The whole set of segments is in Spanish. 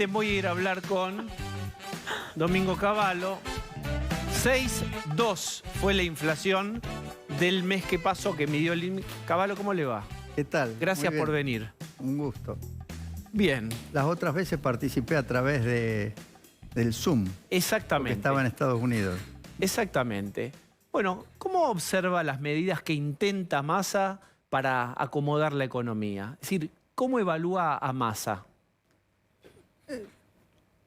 quien voy a ir a hablar con Domingo Cavallo. 6,2 fue la inflación del mes que pasó, que midió el Cavallo. ¿Cómo le va? ¿Qué tal? Gracias por venir. Un gusto. Bien. Las otras veces participé a través del Zoom. Exactamente. Porque estaba en Estados Unidos. Exactamente. Bueno, ¿cómo observa las medidas que intenta Massa para acomodar la economía? Es decir, ¿cómo evalúa a Massa?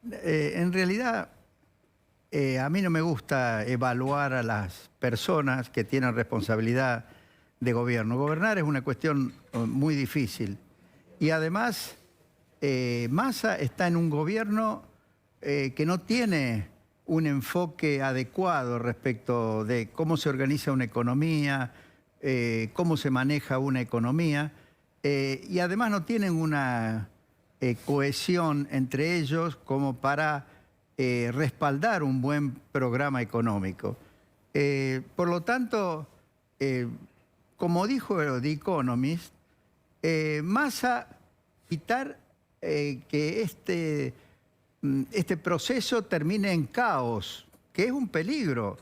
En realidad, a mí no me gusta evaluar a las personas que tienen responsabilidad de gobierno. Gobernar es una cuestión muy difícil. Y además, Massa está en un gobierno que no tiene un enfoque adecuado respecto de cómo se organiza una economía, cómo se maneja una economía, y además no tienen una cohesión entre ellos como para respaldar un buen programa económico. Por lo tanto, como dijo The Economist, Massa evitar que este proceso termine en caos, que es un peligro.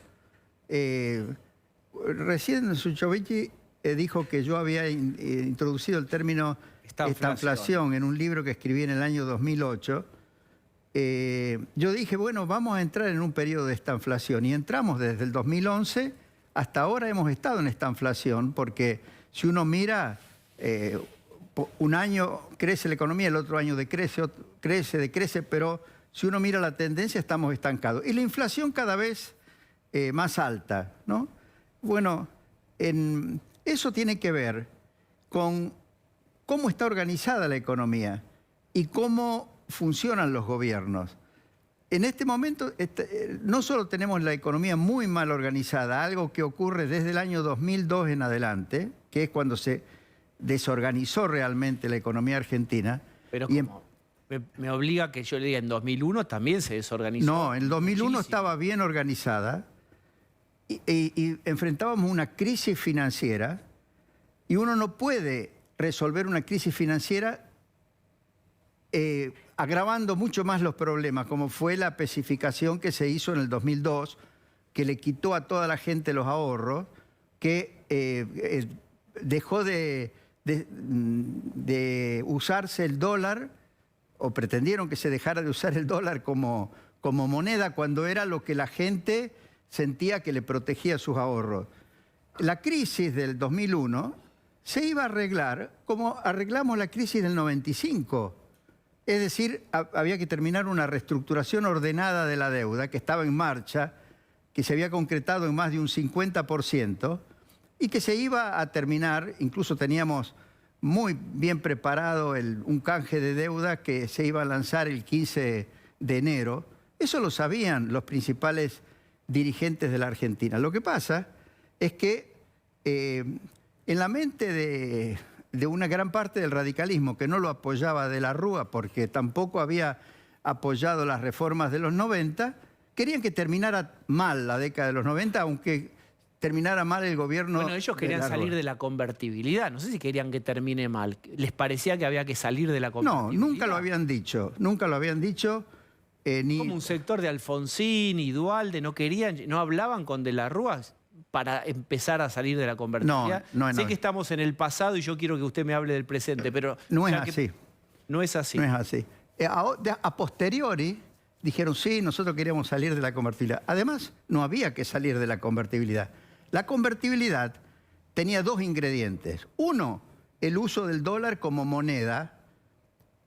Recién Suchovich dijo que yo había introducido el término estanflación en un libro que escribí en el año 2008. Yo dije, bueno, vamos a entrar en un periodo de estanflación, y entramos desde el 2011 hasta ahora. Hemos estado en estanflación porque si uno mira, un año crece la economía, el otro año decrece, pero si uno mira la tendencia estamos estancados. Y la inflación cada vez más alta, ¿no? Bueno, eso tiene que ver con cómo está organizada la economía y cómo funcionan los gobiernos. En este momento no solo tenemos la economía muy mal organizada, algo que ocurre desde el año 2002 en adelante, que es cuando se desorganizó realmente la economía argentina. Pero me obliga a que yo le diga, en 2001 también se desorganizó. No, en 2001 muchísimo. Estaba bien organizada y enfrentábamos una crisis financiera, y uno no puede resolver una crisis financiera agravando mucho más los problemas, como fue la especificación que se hizo en el 2002, que le quitó a toda la gente los ahorros, que dejó de usarse el dólar, o pretendieron que se dejara de usar el dólar como moneda, cuando era lo que la gente sentía que le protegía sus ahorros. La crisis del 2001 se iba a arreglar como arreglamos la crisis del 95. Es decir, había que terminar una reestructuración ordenada de la deuda que estaba en marcha, que se había concretado en más de un 50%, y que se iba a terminar. Incluso teníamos muy bien preparado un canje de deuda que se iba a lanzar el 15 de enero. Eso lo sabían los principales dirigentes de la Argentina. Lo que pasa es que en la mente de una gran parte del radicalismo, que no lo apoyaba de la Rúa porque tampoco había apoyado las reformas de los 90, querían que terminara mal la década de los 90, aunque terminara mal el gobierno. Bueno, ellos querían salir de la convertibilidad. No sé si querían que termine mal. ¿Les parecía que había que salir de la convertibilidad? No, nunca lo habían dicho. Nunca lo habían dicho. Como un sector de Alfonsín y Duhalde no querían, no hablaban con De la Rúa para empezar a salir de la convertibilidad. No. Sé que estamos en el pasado y yo quiero que usted me hable del presente, pero... No es así. No es así. No es así. A posteriori dijeron, sí, nosotros queríamos salir de la convertibilidad. Además, no había que salir de la convertibilidad. La convertibilidad tenía dos ingredientes. Uno, el uso del dólar como moneda,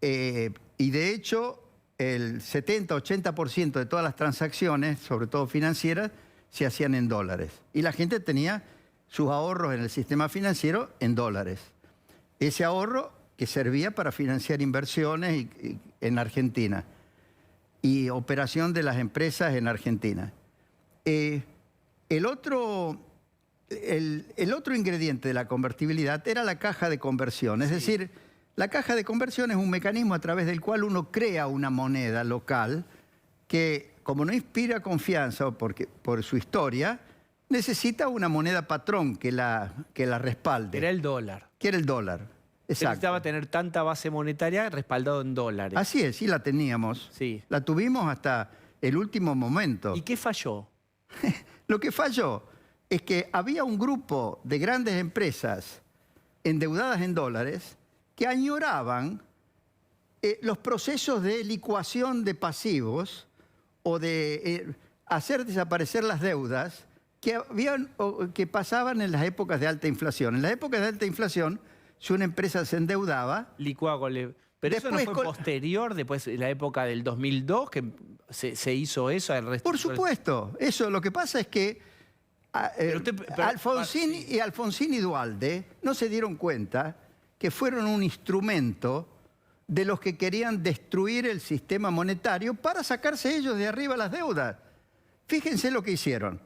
y de hecho el 70-80% de todas las transacciones, sobre todo financieras, se hacían en dólares. Y la gente tenía sus ahorros en el sistema financiero en dólares. Ese ahorro que servía para financiar inversiones en Argentina y operación de las empresas en Argentina. El otro ingrediente de la convertibilidad era la caja de conversión. Es decir, la caja de conversión es un mecanismo a través del cual uno crea una moneda local que, como no inspira confianza por su historia, necesita una moneda patrón que la respalde. Era el dólar. Que era el dólar. Necesitaba tener tanta base monetaria respaldado en dólares. Así es, sí la teníamos. Sí. La tuvimos hasta el último momento. ¿Y qué falló? Lo que falló es que había un grupo de grandes empresas endeudadas en dólares que añoraban los procesos de licuación de pasivos o de hacer desaparecer las deudas que pasaban en las épocas de alta inflación. En las épocas de alta inflación, si una empresa se endeudaba... Pero eso no fue posterior, después de la época del 2002, que se hizo eso al resto. Por supuesto. Eso, lo que pasa es que Alfonsín y Duhalde no se dieron cuenta que fueron un instrumento de los que querían destruir el sistema monetario para sacarse ellos de arriba las deudas. Fíjense lo que hicieron.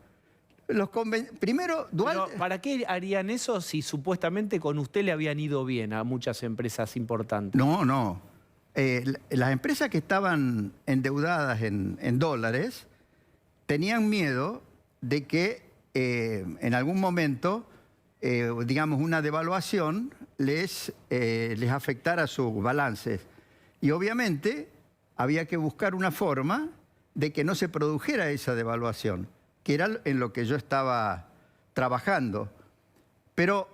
Primero, Duhalde... Pero ¿para qué harían eso si supuestamente con usted le habían ido bien a muchas empresas importantes? No, no. Las empresas que estaban endeudadas en dólares tenían miedo de que en algún momento, digamos, una devaluación les afectara sus balances. Y obviamente había que buscar una forma de que no se produjera esa devaluación, que era en lo que yo estaba trabajando. Pero...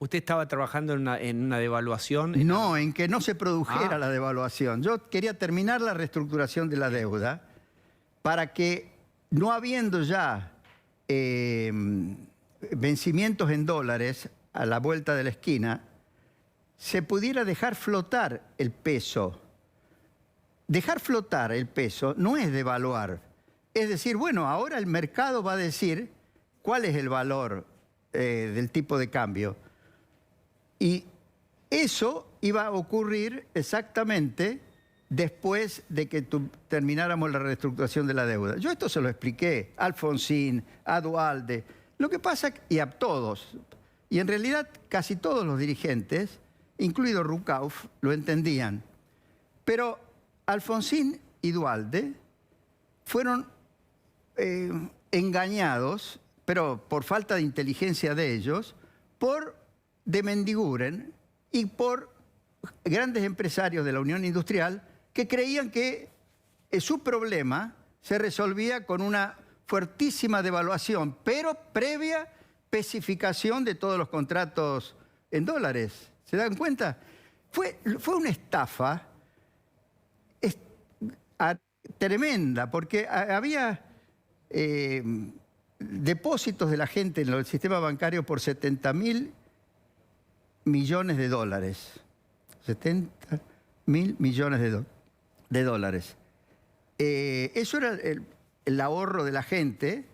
¿Usted estaba trabajando en una devaluación? No, en que no se produjera la devaluación. Yo quería terminar la reestructuración de la deuda para que, no habiendo ya vencimientos en dólares a la vuelta de la esquina, se pudiera dejar flotar el peso. Dejar flotar el peso no es devaluar. Es decir, bueno, ahora el mercado va a decir cuál es el valor del tipo de cambio. Y eso iba a ocurrir exactamente después de que termináramos la reestructuración de la deuda. Yo esto se lo expliqué a Alfonsín, a Duhalde. Lo que pasa, y a todos, y en realidad casi todos los dirigentes, incluido Rucauf, lo entendían. Pero Alfonsín y Duhalde fueron engañados, pero por falta de inteligencia de ellos, por de Mendiguren y por grandes empresarios de la Unión Industrial que creían que su problema se resolvía con una fuertísima devaluación, pero previa especificación de todos los contratos en dólares. ¿Se dan cuenta? Fue una estafa tremenda, porque había depósitos de la gente en el sistema bancario por 70.000 millones de dólares. 70.000 millones de dólares. Eso era el ahorro de la gente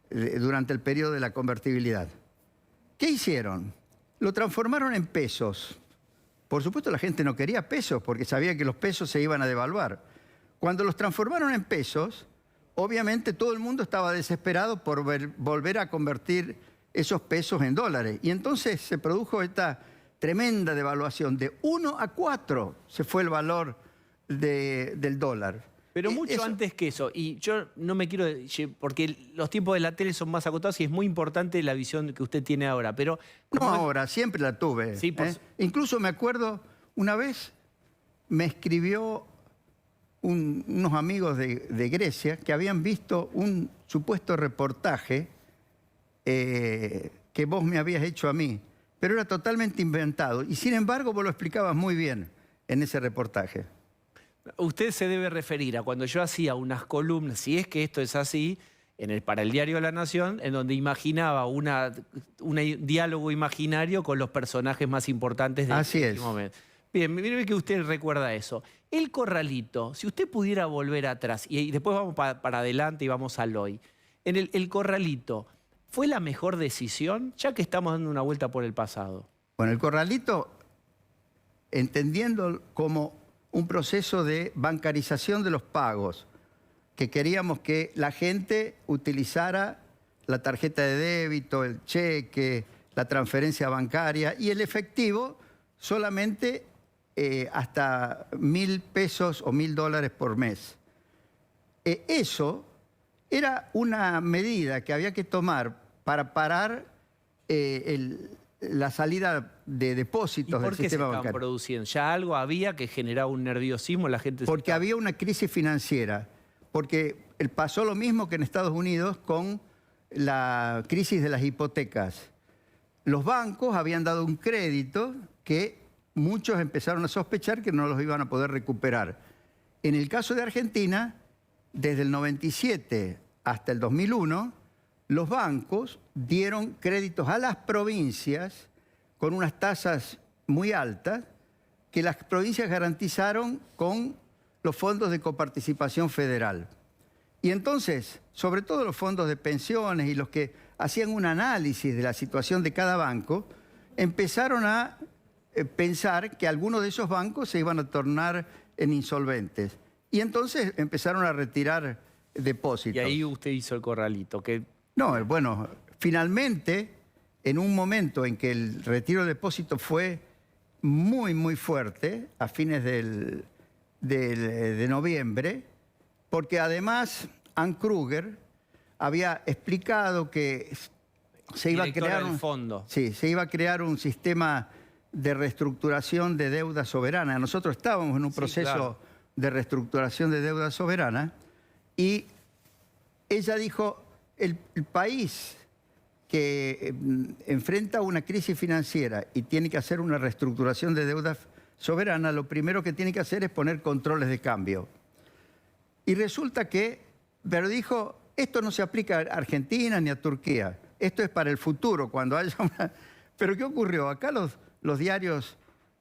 durante el periodo de la convertibilidad. ¿Qué hicieron? Lo transformaron en pesos. Por supuesto, la gente no quería pesos porque sabía que los pesos se iban a devaluar. Cuando los transformaron en pesos, obviamente todo el mundo estaba desesperado por volver a convertir esos pesos en dólares. Y entonces se produjo esta tremenda devaluación. De 1 a 4 se fue el valor del dólar. Pero mucho antes que eso, y yo no me quiero... porque los tiempos de la tele son más acotados y es muy importante la visión que usted tiene ahora, pero... No ahora, siempre la tuve. Sí, pues... Incluso me acuerdo, una vez me escribió unos amigos de Grecia que habían visto un supuesto reportaje que vos me habías hecho a mí, pero era totalmente inventado. Y sin embargo, vos lo explicabas muy bien en ese reportaje. Usted se debe referir a cuando yo hacía unas columnas, si es que esto es así, para el diario La Nación, en donde imaginaba un diálogo imaginario con los personajes más importantes de este momento. Bien, mire que usted recuerda eso. El Corralito, si usted pudiera volver atrás, y después vamos para adelante y vamos al hoy. El Corralito, ¿fue la mejor decisión? Ya que estamos dando una vuelta por el pasado. Bueno, el Corralito, entendiendo como un proceso de bancarización de los pagos, que queríamos que la gente utilizara la tarjeta de débito, el cheque, la transferencia bancaria y el efectivo solamente hasta 1.000 pesos o 1.000 dólares por mes. Eso era una medida que había que tomar para parar la salida de ¿Y depósitos del por qué se sistema estaban bancario. produciendo? ¿Ya algo había que generaba un nerviosismo? La gente Porque había una crisis financiera, porque pasó lo mismo que en Estados Unidos con la crisis de las hipotecas. Los bancos habían dado un crédito que muchos empezaron a sospechar que no los iban a poder recuperar. En el caso de Argentina, desde el 97 hasta el 2001, los bancos dieron créditos a las provincias con unas tasas muy altas que las provincias garantizaron con los fondos de coparticipación federal. Y entonces, sobre todo los fondos de pensiones y los que hacían un análisis de la situación de cada banco, empezaron a pensar que algunos de esos bancos se iban a tornar en insolventes. Y entonces empezaron a retirar depósitos. Y ahí usted hizo el corralito. No, bueno, finalmente, en un momento en que el retiro de depósitos fue muy, muy fuerte, a fines de noviembre, porque además Ann Kruger había explicado que se iba a crear se iba a crear un sistema de reestructuración de deuda soberana. Nosotros estábamos en un proceso de reestructuración de deuda soberana y ella dijo, el país que enfrenta una crisis financiera y tiene que hacer una reestructuración de deuda soberana, lo primero que tiene que hacer es poner controles de cambio. Y resulta que, pero dijo, esto no se aplica a Argentina ni a Turquía, esto es para el futuro, cuando haya una... Pero ¿qué ocurrió? Acá los diarios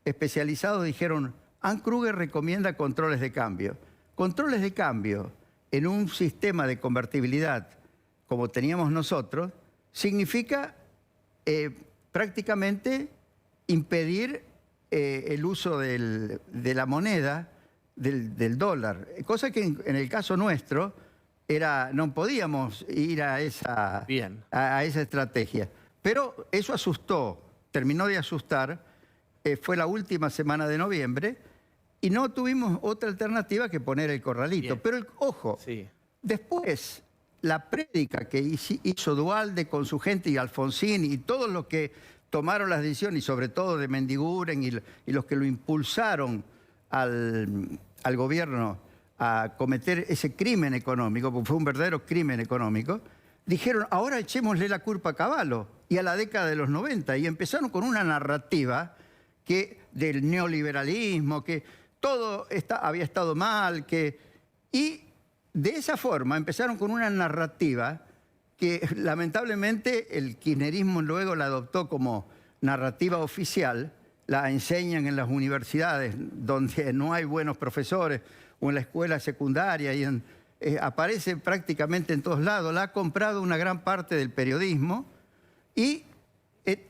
especializados dijeron, Ann Kruger recomienda controles de cambio. Controles de cambio en un sistema de convertibilidad como teníamos nosotros, significa prácticamente impedir el uso de la moneda, del dólar, cosa que en el caso nuestro no podíamos ir a esa estrategia. Pero eso asustó, terminó de asustar, fue la última semana de noviembre y no tuvimos otra alternativa que poner el corralito. Pero ojo, después la prédica que hizo Duhalde con su gente y Alfonsín y todos los que tomaron las decisiones, y sobre todo de Mendiguren y los que lo impulsaron al gobierno a cometer ese crimen económico, porque fue un verdadero crimen económico, dijeron, ahora echémosle la culpa a Cavallo y a la década de los 90, y empezaron con una narrativa del neoliberalismo, que todo había estado mal, y de esa forma empezaron con una narrativa que lamentablemente el kirchnerismo luego la adoptó como narrativa oficial, la enseñan en las universidades donde no hay buenos profesores o en la escuela secundaria y aparece prácticamente en todos lados, la ha comprado una gran parte del periodismo y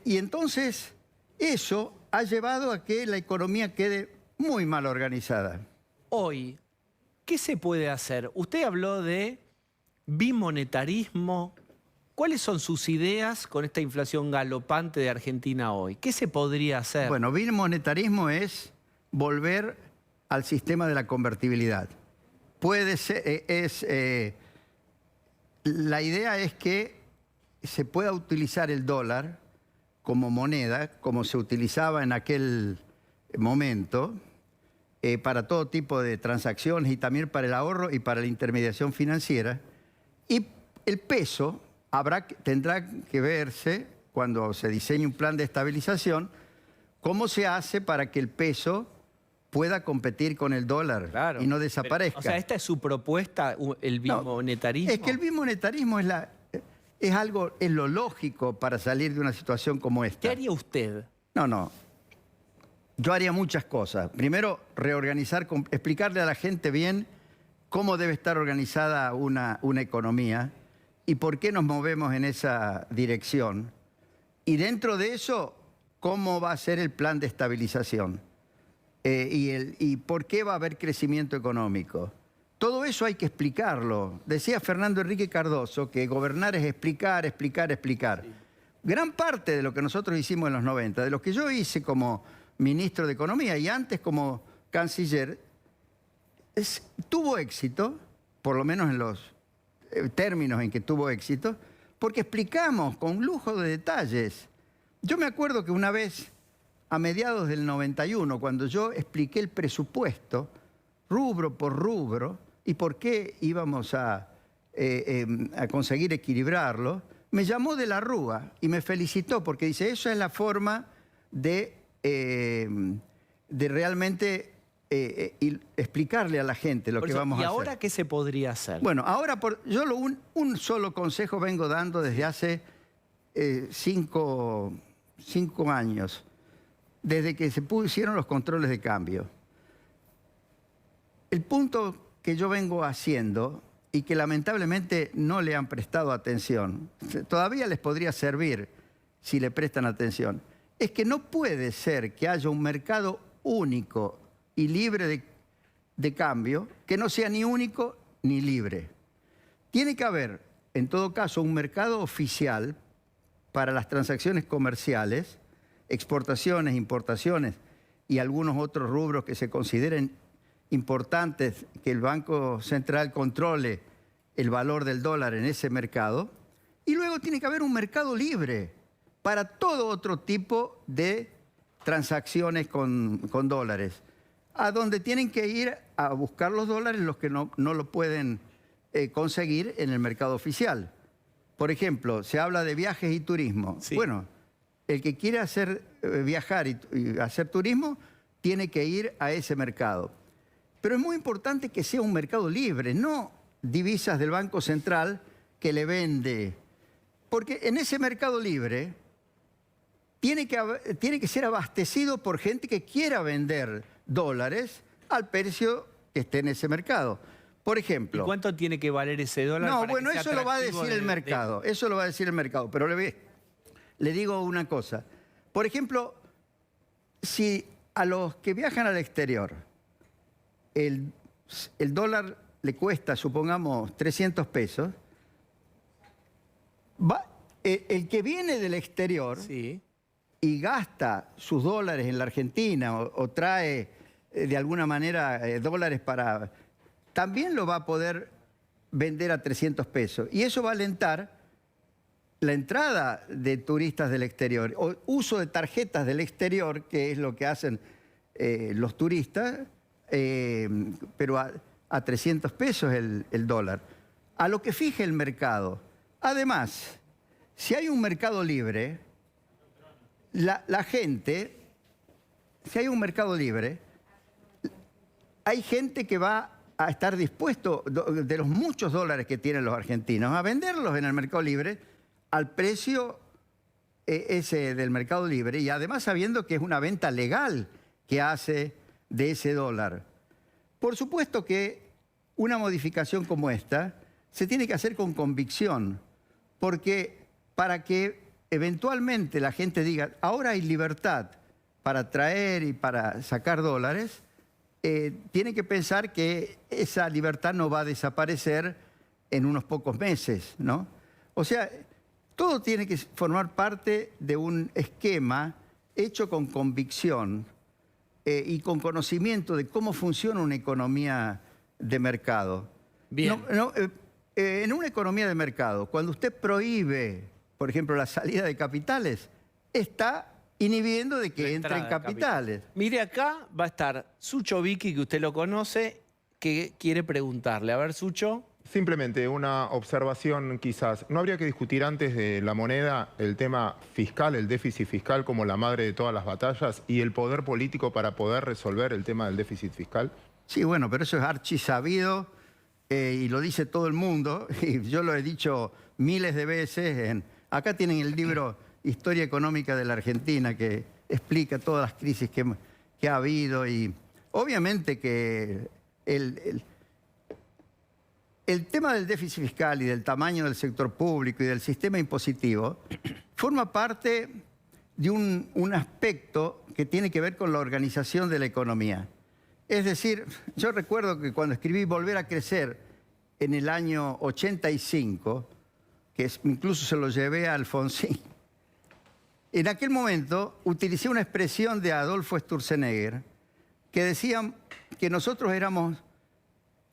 entonces eso ha llevado a que la economía quede muy mal organizada. Hoy, ¿qué se puede hacer? Usted habló de bimonetarismo. ¿Cuáles son sus ideas con esta inflación galopante de Argentina hoy? ¿Qué se podría hacer? Bueno, bimonetarismo es volver al sistema de la convertibilidad. Puede ser, la idea es que se pueda utilizar el dólar como moneda, como se utilizaba en aquel momento, para todo tipo de transacciones y también para el ahorro y para la intermediación financiera. Y el peso tendrá que verse, cuando se diseñe un plan de estabilización, cómo se hace para que el peso pueda competir con el dólar y no desaparezca. O sea, ¿esta es su propuesta, el bimonetarismo? No, es que el bimonetarismo es lo lógico para salir de una situación como esta. ¿Qué haría usted? No. Yo haría muchas cosas. Primero, reorganizar, explicarle a la gente bien cómo debe estar organizada una economía y por qué nos movemos en esa dirección. Y dentro de eso, cómo va a ser el plan de estabilización y por qué va a haber crecimiento económico. Todo eso hay que explicarlo. Decía Fernando Enrique Cardoso que gobernar es explicar, explicar, explicar. Sí. Gran parte de lo que nosotros hicimos en los 90, de lo que yo hice como ministro de Economía y antes como canciller, tuvo éxito, por lo menos en los términos en que tuvo éxito, porque explicamos con lujo de detalles Yo me acuerdo que una vez, a mediados del 91, cuando yo expliqué el presupuesto, rubro por rubro, y por qué íbamos a conseguir equilibrarlo, me llamó de la Rúa y me felicitó porque dice, esa es la forma de realmente explicarle a la gente lo que vamos a hacer. ¿Y ahora qué se podría hacer? Bueno, ahora yo un solo consejo vengo dando desde hace 5 años, desde que se pusieron los controles de cambio. El punto que yo vengo haciendo y que lamentablemente no le han prestado atención, todavía les podría servir si le prestan atención, es que no puede ser que haya un mercado único y libre de cambio que no sea ni único ni libre. Tiene que haber, en todo caso, un mercado oficial para las transacciones comerciales, exportaciones, importaciones y algunos otros rubros que se consideren importantes, que el Banco Central controle el valor del dólar en ese mercado. Y luego tiene que haber un mercado libre para todo otro tipo de transacciones con dólares, a donde tienen que ir a buscar los dólares los que no lo pueden conseguir en el mercado oficial. Por ejemplo, se habla de viajes y turismo. Sí. Bueno, el que quiere viajar y hacer turismo tiene que ir a ese mercado. Pero es muy importante que sea un mercado libre, no divisas del Banco Central que le vende. Porque en ese mercado libre tiene que ser abastecido por gente que quiera vender dólares al precio que esté en ese mercado. Por ejemplo... ¿Y cuánto tiene que valer ese dólar? No, para bueno, que sea eso lo va a atractivo decir el mercado. Eso lo va a decir el mercado. Pero le digo una cosa. Por ejemplo, si a los que viajan al exterior el dólar le cuesta, supongamos, 300 pesos, el que viene del exterior Sí. y gasta sus dólares en la Argentina o trae de alguna manera dólares para... también lo va a poder vender a 300 pesos. Y eso va a alentar la entrada de turistas del exterior, o uso de tarjetas del exterior, que es lo que hacen los turistas, pero a 300 pesos el dólar. A lo que fije el mercado. Además, si hay un mercado libre, la gente, si hay un mercado libre, hay gente que va a estar dispuesto, de los muchos dólares que tienen los argentinos, a venderlos en el mercado libre al precio ese del mercado libre, y además sabiendo que es una venta legal que hace de ese dólar. Por supuesto que una modificación como esta se tiene que hacer con convicción, porque para que eventualmente la gente diga, ahora hay libertad para traer y para sacar dólares, tiene que pensar que esa libertad no va a desaparecer en unos pocos meses, ¿no? O sea, todo tiene que formar parte de un esquema hecho con convicción y con conocimiento de cómo funciona una economía de mercado. Bien. En una economía de mercado, cuando usted prohíbe, por ejemplo, la salida de capitales, está inhibiendo de que entren capitales. Mire, acá va a estar Sucho Vicky, que usted lo conoce, que quiere preguntarle. A ver, Sucho. Simplemente una observación quizás. ¿No habría que discutir antes de la moneda el tema fiscal, el déficit fiscal como la madre de todas las batallas y el poder político para poder resolver el tema del déficit fiscal? Sí, bueno, pero eso es archisabido y lo dice todo el mundo. Y yo lo he dicho miles de veces. Acá tienen el libro Historia Económica de la Argentina, que explica todas las crisis que ha habido. Y obviamente que el tema del déficit fiscal y del tamaño del sector público y del sistema impositivo forma parte de un aspecto que tiene que ver con la organización de la economía. Es decir, yo recuerdo que cuando escribí Volver a Crecer en el año 85, que incluso se lo llevé a Alfonsín, en aquel momento utilicé una expresión de Adolfo Sturzenegger que decía que nosotros éramos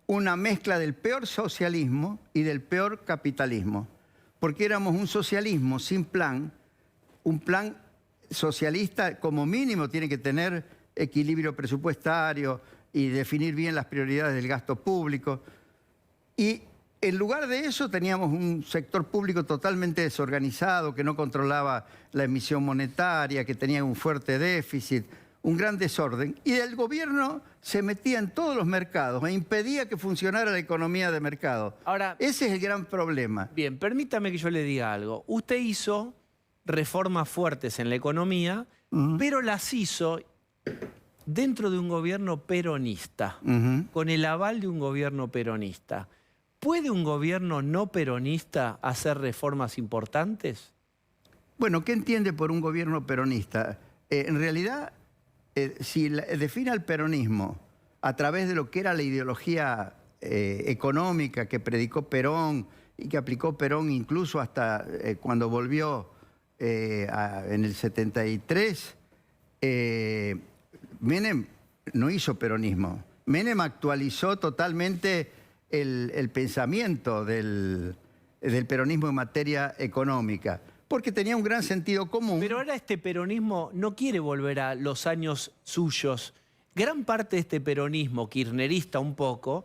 una mezcla del peor socialismo y del peor capitalismo, porque éramos un socialismo sin plan, un plan socialista, como mínimo, tiene que tener equilibrio presupuestario y definir bien las prioridades del gasto público. Y en lugar de eso teníamos un sector público totalmente desorganizado, que no controlaba la emisión monetaria, que tenía un fuerte déficit, un gran desorden. Y el gobierno se metía en todos los mercados e impedía que funcionara la economía de mercado. Ahora, ese es el gran problema. bien, permítame que yo le diga algo. Usted hizo reformas fuertes en la economía, pero las hizo dentro de un gobierno peronista, con el aval de un gobierno peronista. ¿Puede un gobierno no peronista hacer reformas importantes? Bueno, ¿qué entiende por un gobierno peronista? En realidad, si define al peronismo a través de lo que era la ideología económica que predicó Perón y que aplicó Perón incluso hasta cuando volvió en el 73, Menem no hizo peronismo. Menem actualizó totalmente el pensamiento del peronismo en materia económica, porque tenía un gran sentido común. Pero ahora este peronismo no quiere volver a los años suyos. Gran parte de este peronismo, kirchnerista un poco,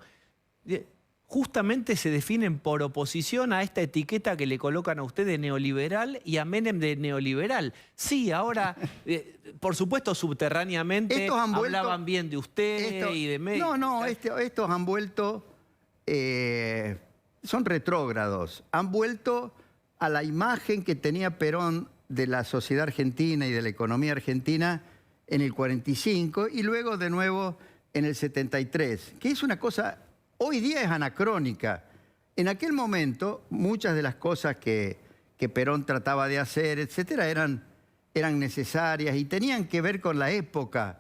justamente se definen por oposición a esta etiqueta que le colocan a usted de neoliberal y a Menem de neoliberal. Sí, ahora, por supuesto, subterráneamente hablaban bien de usted y de Menem. No, estos han vuelto, son retrógrados, han vuelto a la imagen que tenía Perón de la sociedad argentina y de la economía argentina en el 45 y luego de nuevo en el 73, que es una cosa, hoy día es anacrónica. En aquel momento, muchas de las cosas que Perón trataba de hacer, etcétera, eran necesarias y tenían que ver con la época,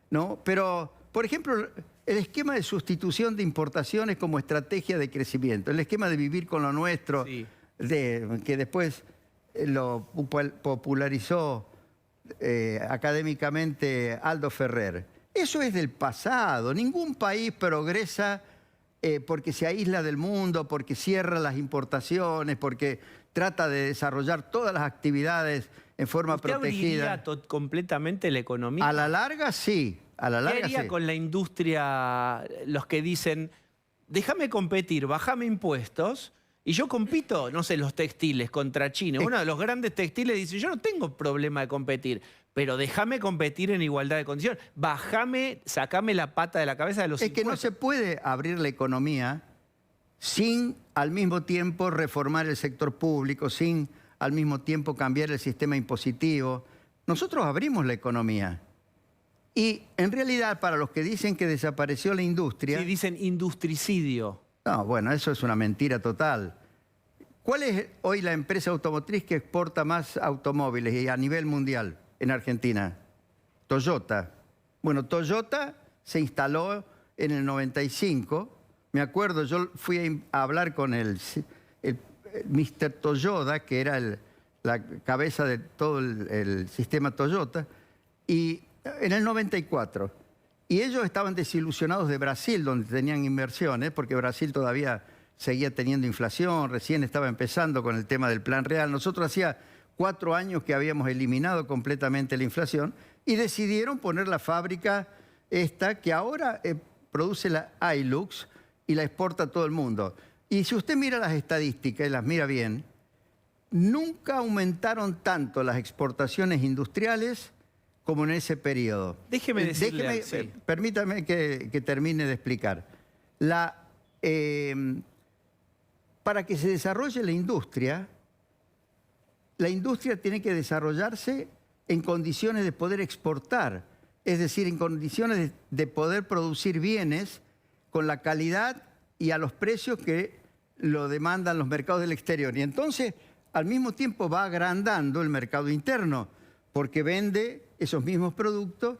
¿no? Pero, por ejemplo, el esquema de sustitución de importaciones como estrategia de crecimiento, el esquema de vivir con lo nuestro, sí, que después lo popularizó académicamente Aldo Ferrer. Eso es del pasado. Ningún país progresa porque se aísla del mundo, porque cierra las importaciones, porque trata de desarrollar todas las actividades en forma protegida. ¿Usted abriría completamente la economía? A la larga, sí. A la larga, ¿qué haría sí con la industria los que dicen, déjame competir, bájame impuestos y yo compito, no sé, los textiles contra China? Uno de los grandes textiles dice, yo no tengo problema de competir, pero déjame competir en igualdad de condiciones. Bájame, sacame la pata de la cabeza de los impuestos. Es que no se puede abrir la economía sin al mismo tiempo reformar el sector público, sin al mismo tiempo cambiar el sistema impositivo. Nosotros abrimos la economía. Y en realidad, para los que dicen que desapareció la industria... Sí, dicen industricidio. No, bueno, eso es una mentira total. ¿Cuál es hoy la empresa automotriz que exporta más automóviles y a nivel mundial en Argentina? Toyota. Bueno, Toyota se instaló en el 95. Me acuerdo, yo fui a hablar con el Mr. Toyoda, que era la cabeza de todo el sistema Toyota, y en el 94. Y ellos estaban desilusionados de Brasil, donde tenían inversiones, porque Brasil todavía seguía teniendo inflación, recién estaba empezando con el tema del Plan Real. Nosotros hacía 4 años que habíamos eliminado completamente la inflación y decidieron poner la fábrica esta que ahora produce la Hilux y la exporta a todo el mundo. Y si usted mira las estadísticas y las mira bien, nunca aumentaron tanto las exportaciones industriales como en ese periodo. Déjeme decirle... Permítame que termine de explicar. Para que se desarrolle la industria tiene que desarrollarse en condiciones de poder exportar, es decir, en condiciones de poder producir bienes con la calidad y a los precios que lo demandan los mercados del exterior. Y entonces, al mismo tiempo, va agrandando el mercado interno, porque vende esos mismos productos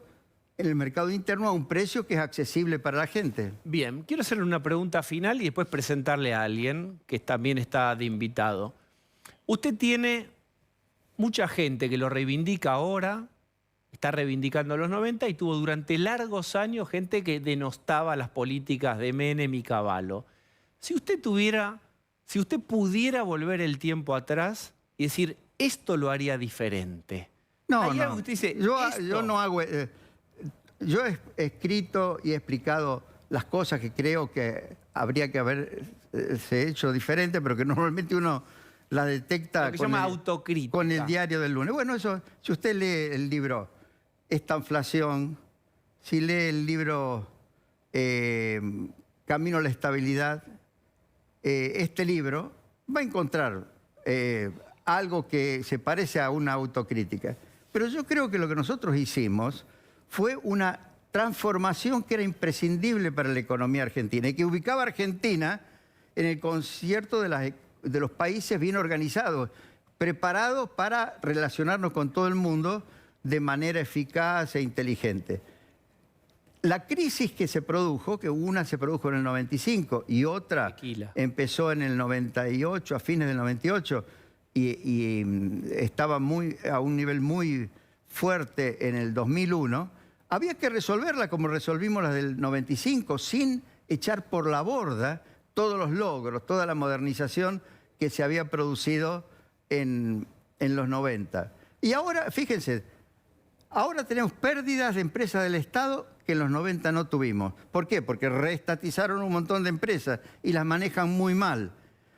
en el mercado interno a un precio que es accesible para la gente. Bien, quiero hacerle una pregunta final y después presentarle a alguien que también está de invitado. Usted tiene mucha gente que lo reivindica ahora, está reivindicando los 90 y tuvo durante largos años gente que denostaba las políticas de Menem y Cavallo. Si usted pudiera volver el tiempo atrás y decir, esto lo haría diferente, No, Hay no. algo que usted dice, Yo no hago... yo he escrito y he explicado las cosas que creo que habría que haberse hecho diferente, pero que normalmente uno las detecta Lo que se llama autocrítica. con el diario del lunes. Bueno, eso, si usted lee el libro Esta inflación, si lee el libro Camino a la estabilidad, este libro va a encontrar algo que se parece a una autocrítica. Pero yo creo que lo que nosotros hicimos fue una transformación que era imprescindible para la economía argentina y que ubicaba a Argentina en el concierto de los países bien organizados, preparados para relacionarnos con todo el mundo de manera eficaz e inteligente. La crisis que se produjo, que una se produjo en el 95 y otra Tequila. empezó en el 98, a fines del 98, y estaba a un nivel muy fuerte en el 2001, había que resolverla como resolvimos la del 95, sin echar por la borda todos los logros, toda la modernización que se había producido en los 90. Y ahora, fíjense, ahora tenemos pérdidas de empresas del Estado que en los 90 no tuvimos. ¿Por qué? Porque reestatizaron un montón de empresas y las manejan muy mal.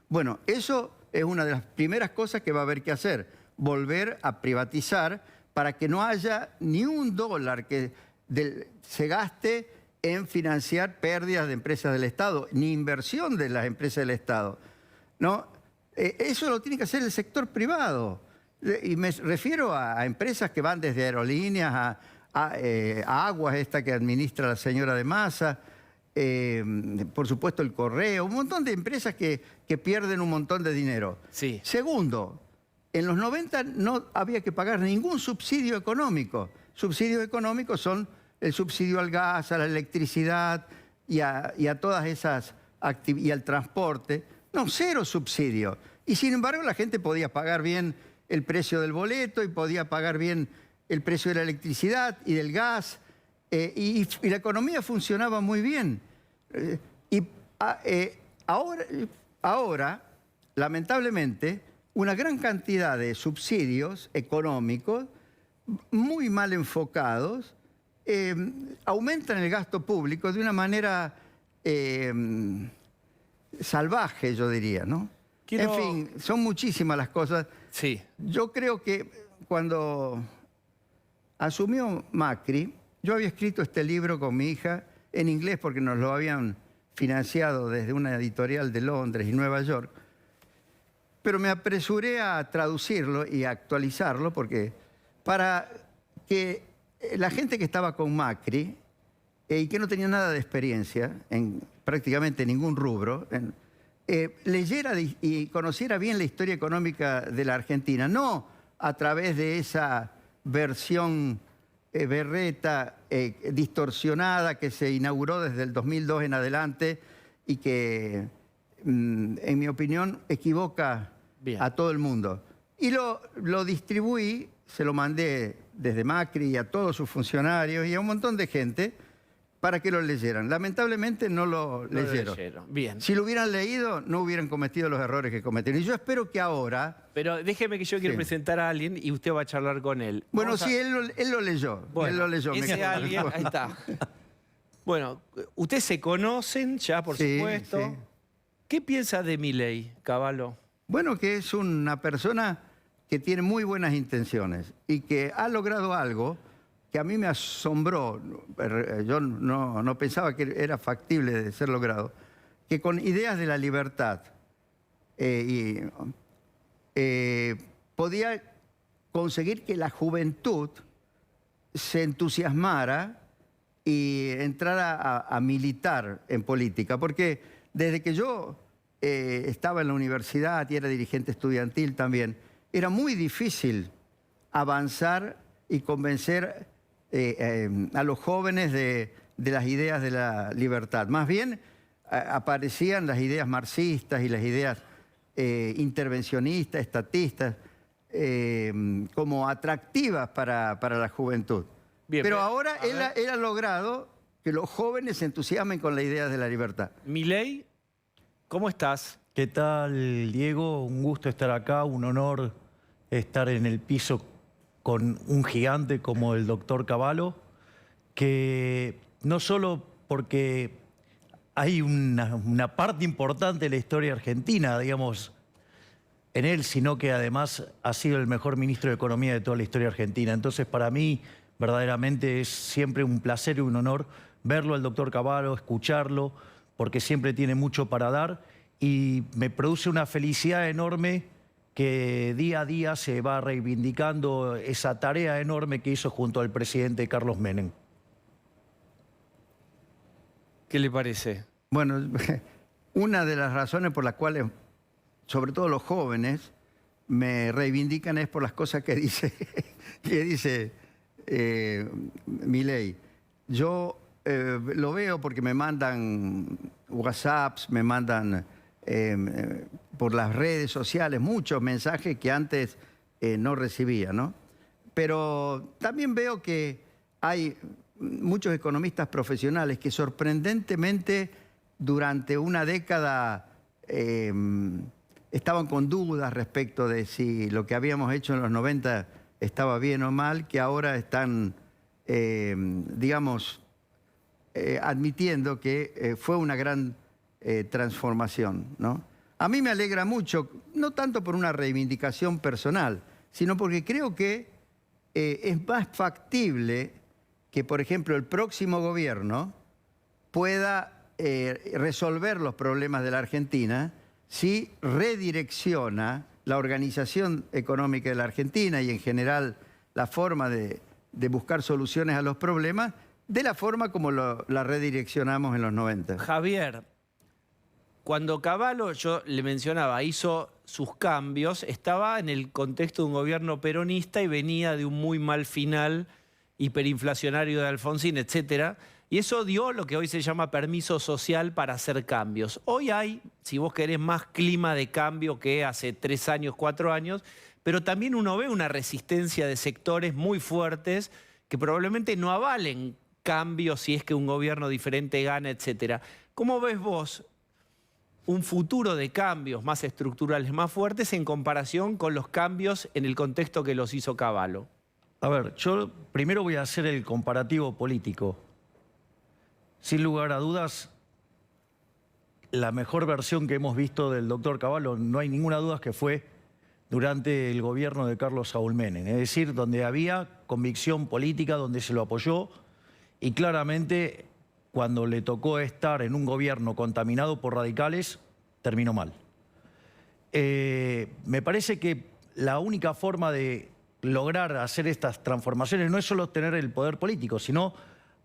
Bueno, eso es una de las primeras cosas que va a haber que hacer, volver a privatizar para que no haya ni un dólar que se gaste en financiar pérdidas de empresas del Estado, ni inversión de las empresas del Estado. ¿No? Eso lo tiene que hacer el sector privado. Y me refiero a empresas que van desde aerolíneas a Aguas, esta que administra la señora de Massa, por supuesto el Correo, un montón de empresas que pierden un montón de dinero. Sí. Segundo, en los 90 no había que pagar ningún subsidio económico. Subsidios económicos son el subsidio al gas, a la electricidad y a todas esas y al transporte. No, cero subsidio. Y sin embargo la gente podía pagar bien el precio del boleto y podía pagar bien el precio de la electricidad y del gas. Y la economía funcionaba muy bien. Ahora, lamentablemente, una gran cantidad de subsidios económicos muy mal enfocados aumentan el gasto público de una manera salvaje, yo diría, ¿no? En fin, son muchísimas las cosas. Sí. Yo creo que cuando asumió Macri, yo había escrito este libro con mi hija en inglés porque nos lo habían financiado desde una editorial de Londres y Nueva York, pero me apresuré a traducirlo y a actualizarlo porque para que la gente que estaba con Macri y que no tenía nada de experiencia en prácticamente ningún rubro, leyera y conociera bien la historia económica de la Argentina, no a través de esa versión berreta, distorsionada que se inauguró desde el 2002 en adelante y que, en mi opinión, equivoca a todo el mundo. Y lo distribuí, se lo mandé desde Macri y a todos sus funcionarios y a un montón de gente para que lo leyeran. Lamentablemente no lo leyeron. Bien. Si lo hubieran leído, no hubieran cometido los errores que cometieron. Y yo espero que ahora... Pero déjeme que yo quiero presentar a alguien y usted va a charlar con él. Bueno, sí, él lo leyó. Bueno, él lo leyó. Ese alguien, ahí está. Bueno, ustedes se conocen ya, por supuesto. Sí. ¿Qué piensa de Milei, Cavallo? Bueno, que es una persona que tiene muy buenas intenciones y que ha logrado algo que a mí me asombró. Yo no pensaba que era factible de ser logrado, que con ideas de la libertad podía conseguir que la juventud se entusiasmara y entrara a militar en política. Porque desde que yo estaba en la universidad y era dirigente estudiantil también, era muy difícil avanzar y convencer a los jóvenes de las ideas de la libertad. Más bien aparecían las ideas marxistas y las ideas intervencionistas, estatistas, como atractivas para la juventud. Bien, pero ahora él ha logrado que los jóvenes se entusiasmen con la idea de la libertad. Milei, ¿cómo estás? ¿Qué tal, Diego? Un gusto estar acá, un honor estar en el piso con un gigante como el doctor Cavallo, que no solo porque hay una parte importante de la historia argentina, digamos, en él, sino que además ha sido el mejor ministro de Economía de toda la historia argentina. Entonces, para mí, verdaderamente es siempre un placer y un honor verlo al doctor Cavallo, escucharlo, porque siempre tiene mucho para dar y me produce una felicidad enorme que día a día se va reivindicando esa tarea enorme que hizo junto al presidente Carlos Menem. ¿Qué le parece? Bueno, una de las razones por las cuales, sobre todo los jóvenes, me reivindican es por las cosas que dice Milei. Yo lo veo porque me mandan WhatsApps, me mandan por las redes sociales muchos mensajes que antes no recibía, ¿no? Pero también veo que hay muchos economistas profesionales que sorprendentemente durante una década estaban con dudas respecto de si lo que habíamos hecho en los 90 estaba bien o mal, que ahora están, digamos, admitiendo que fue una gran transformación, ¿no? A mí me alegra mucho, no tanto por una reivindicación personal, sino porque creo que es más factible que, por ejemplo, el próximo gobierno pueda resolver los problemas de la Argentina si redirecciona la organización económica de la Argentina y en general la forma de buscar soluciones a los problemas de la forma como la redireccionamos en los 90. Javier, cuando Cavallo, yo le mencionaba, hizo sus cambios, estaba en el contexto de un gobierno peronista y venía de un muy mal final hiperinflacionario de Alfonsín, etcétera. Y eso dio lo que hoy se llama permiso social para hacer cambios. Hoy hay, si vos querés, más clima de cambio que hace 3 años, 4 años, pero también uno ve una resistencia de sectores muy fuertes que probablemente no avalen cambios si es que un gobierno diferente gana, etcétera. ¿Cómo ves vos un futuro de cambios más estructurales, más fuertes en comparación con los cambios en el contexto que los hizo Cavallo? A ver, yo primero voy a hacer el comparativo político. Sin lugar a dudas, la mejor versión que hemos visto del doctor Cavallo, no hay ninguna duda que fue durante el gobierno de Carlos Saúl Menem. Es decir, donde había convicción política, donde se lo apoyó y claramente cuando le tocó estar en un gobierno contaminado por radicales, terminó mal. Me parece que la única forma de lograr hacer estas transformaciones no es solo tener el poder político, sino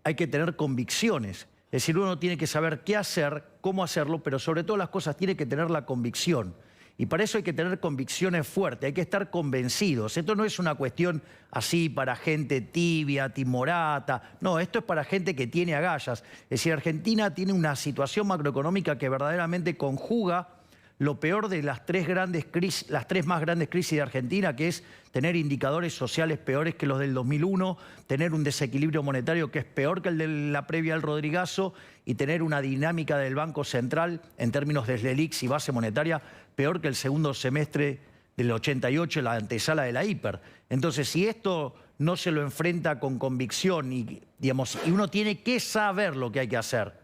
hay que tener convicciones. Es decir, uno tiene que saber qué hacer, cómo hacerlo, pero sobre todas las cosas tiene que tener la convicción. Y para eso hay que tener convicciones fuertes, hay que estar convencidos. Esto no es una cuestión así para gente tibia, timorata. No, esto es para gente que tiene agallas. Es decir, Argentina tiene una situación macroeconómica que verdaderamente conjuga lo peor de las tres más grandes crisis de Argentina, que es tener indicadores sociales peores que los del 2001, tener un desequilibrio monetario que es peor que el de la previa al Rodrigazo y tener una dinámica del Banco Central en términos de LELIX y base monetaria peor que el segundo semestre del 88, la antesala de la hiper. Entonces, si esto no se lo enfrenta con convicción y uno tiene que saber lo que hay que hacer,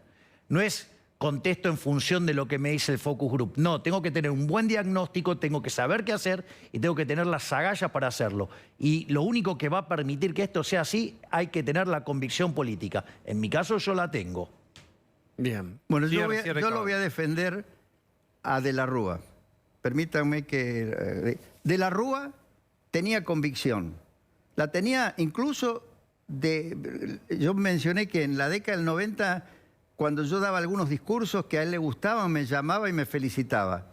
no es contesto en función de lo que me dice el Focus Group. No, tengo que tener un buen diagnóstico, tengo que saber qué hacer y tengo que tener las agallas para hacerlo. Y lo único que va a permitir que esto sea así, hay que tener la convicción política. En mi caso, yo la tengo. Bien. Bueno, yo lo voy a defender a De la Rúa. Permítanme que... De la Rúa tenía convicción. La tenía incluso yo mencioné que en la década del 90... Cuando yo daba algunos discursos que a él le gustaban, me llamaba y me felicitaba.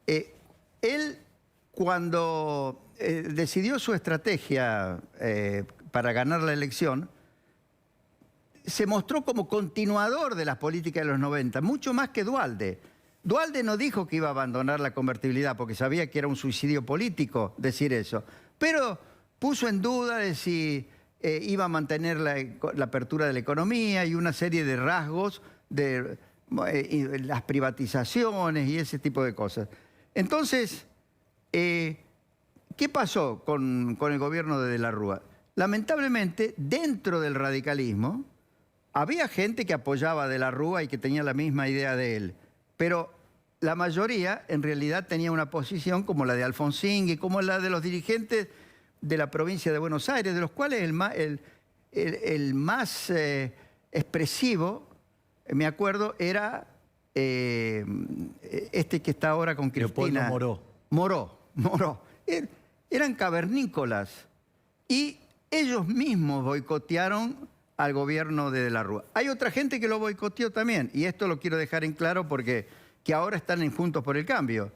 Él, cuando decidió su estrategia para ganar la elección, se mostró como continuador de las políticas de los 90, mucho más que Duhalde. Duhalde no dijo que iba a abandonar la convertibilidad porque sabía que era un suicidio político decir eso, pero puso en duda de si... iba a mantener la apertura de la economía y una serie de rasgos de las privatizaciones y ese tipo de cosas. Entonces, ¿Qué pasó con el gobierno de la Rúa? Lamentablemente, dentro del radicalismo, había gente que apoyaba a de la Rúa y que tenía la misma idea de él, pero la mayoría en realidad tenía una posición como la de Alfonsín y como la de los dirigentes de la provincia de Buenos Aires, de los cuales el más expresivo, me acuerdo, era este que está ahora con Cristina. Leopoldo Moró. Eran cavernícolas y ellos mismos boicotearon al gobierno de la Rúa. Hay otra gente que lo boicoteó también, y esto lo quiero dejar en claro porque que ahora están en Juntos por el Cambio.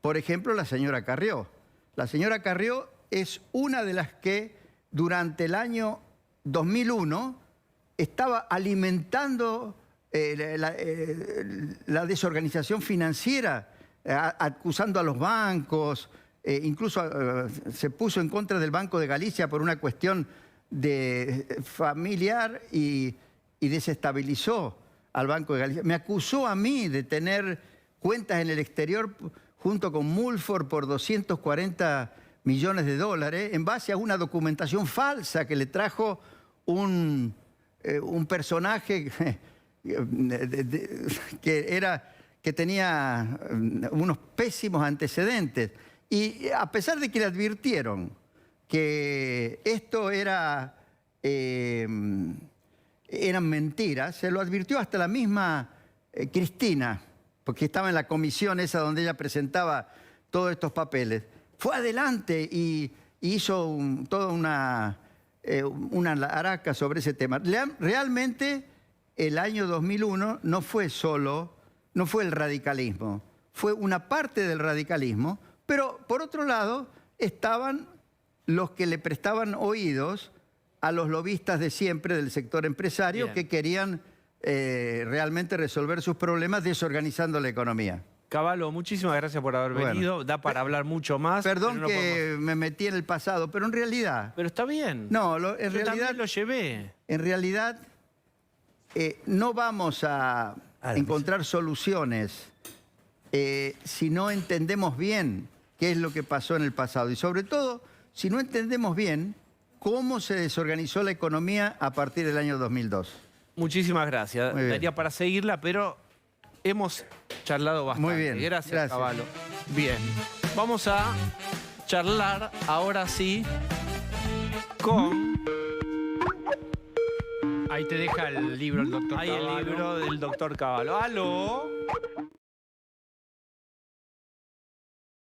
Por ejemplo, la señora Carrió. La señora Carrió es una de las que durante el año 2001 estaba alimentando la desorganización financiera, acusando a los bancos, incluso se puso en contra del Banco de Galicia por una cuestión familiar y desestabilizó al Banco de Galicia. Me acusó a mí de tener cuentas en el exterior junto con Mulford por 240 millones de dólares en base a una documentación falsa que le trajo un personaje que tenía unos pésimos antecedentes. Y a pesar de que le advirtieron que esto eran mentiras, se lo advirtió hasta la misma Cristina, porque estaba en la comisión esa donde ella presentaba todos estos papeles. Fue adelante y hizo toda una laraca sobre ese tema. Realmente el año 2001 no fue el radicalismo, fue una parte del radicalismo, pero por otro lado estaban los que le prestaban oídos a los lobistas de siempre del sector empresario. Bien. Que querían realmente resolver sus problemas desorganizando la economía. Cavallo, muchísimas gracias por haber venido. Da para hablar mucho más. Perdón que me metí en el pasado, pero en realidad... Pero está bien. No, Yo también lo llevé. En realidad no vamos a encontrar soluciones si no entendemos bien qué es lo que pasó en el pasado. Y sobre todo, si no entendemos bien cómo se desorganizó la economía a partir del año 2002. Muchísimas gracias. Daría para seguirla, pero hemos charlado bastante. Muy bien. Gracias, Cavallo. Bien. Vamos a charlar ahora sí con... Ahí te deja el libro el doctor Cavallo. Ahí el libro del doctor Cavallo. ¡Aló!